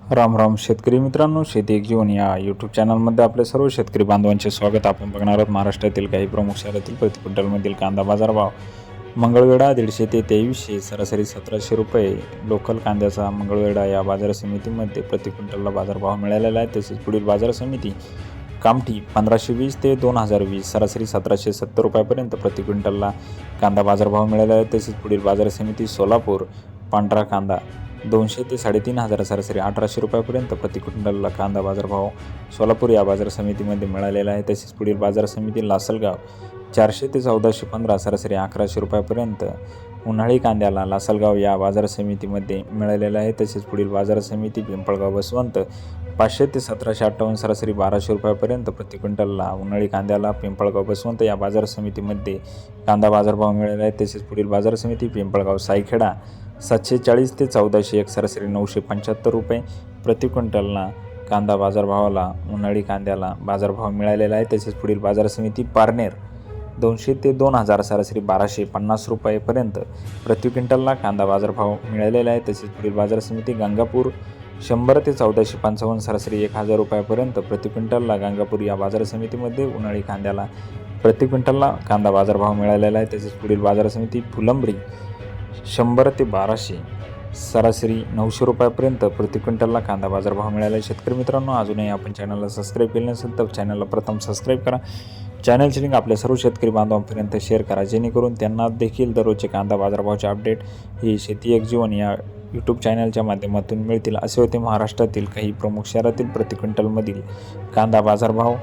राम राम शेतकरी मित्रांनो, शेती एक जीवन या यूट्यूब चॅनलमध्ये आपले सर्व शेतकरी बांधवांचे स्वागत। आपण बघणार आहोत महाराष्ट्रातील काही प्रमुख शहरातील प्रति क्विंटलमधील कांदा बाजारभाव। मंगळवेढा 150 ते 2300, सरासरी 1700 रुपये। लोकल कांद्याचा मंगळवेढा या बाजार समितीमध्ये प्रति क्विंटलला बाजारभाव मिळालेला आहे। तसेच पुढील बाजार समिती कामठी 1520 ते 2020, सरासरी 1770 रुपयापर्यंत प्रति क्विंटलला कांदा बाजारभाव मिळाला आहे। तसेच पुढील बाजार समिती सोलापूर पांढरा कांदा 200 ते 3500, सरासरी 1800 रुपयापर्यंत प्रति क्विंटलला कांदा बाजारभाव सोलापूर या बाजार समितीमध्ये मिळालेला आहे। तसेच पुढील बाजार समिती लासलगाव 400 ते 1415, सरासरी 1100 रुपयापर्यंत उन्हाळी कांद्याला लासलगाव या बाजार समितीमध्ये मिळालेला आहे। तसेच पुढील बाजार समिती पिंपळगाव बसवंत 500 ते 1758, सरासरी 1200 रुपयापर्यंत प्रति क्विंटलला उन्हाळी कांद्याला पिंपळगाव बसवंत या बाजार समितीमध्ये कांदा बाजारभाव मिळाला आहे। तसेच पुढील बाजार समिती पिंपळगाव सायखेडा 740 ते 1401, सरासरी 975 रुपये प्रति क्विंटलला कांदा बाजारभावाला उन्हाळी कांद्याला बाजारभाव मिळालेला आहे। तसेच पुढील बाजार समिती पारनेर 200 ते 2000, सरासरी 1250 रुपयेपर्यंत प्रति क्विंटलला कांदा बाजारभाव मिळालेला आहे। तसेच पुढील बाजार समिती गंगापूर 100 ते 1455, सरासरी 1000 रुपयापर्यंत प्रति क्विंटलला गंगापूर या बाजार समितीमध्ये उन्हाळी कांद्याला प्रति क्विंटलला कांदा बाजारभाव मिळालेला आहे। तसेच पुढील बाजार समिती फुलंब्री 100 ते 1200, सरासरी 900 रुपयापर्यंत प्रति क्विंटलला कांदा बाजारभाव मिळाला आहे। शेतकरी मित्रांनो, अजूनही आपण चॅनलला सबस्क्राईब केले नसेल तर चॅनलला प्रथम सबस्क्राईब करा। चॅनलची लिंक आपल्या सर्व शेतकरी बांधवांपर्यंत शेअर करा, जेणेकरून त्यांना देखील दररोजचे कांदा बाजारभावाचे अपडेट ही शेती एक जीवन या यूट्यूब चॅनलच्या माध्यमातून मिळतील। असे होते महाराष्ट्रातील काही प्रमुख शहरातील प्रति क्विंटलमधील कांदा बाजारभाव।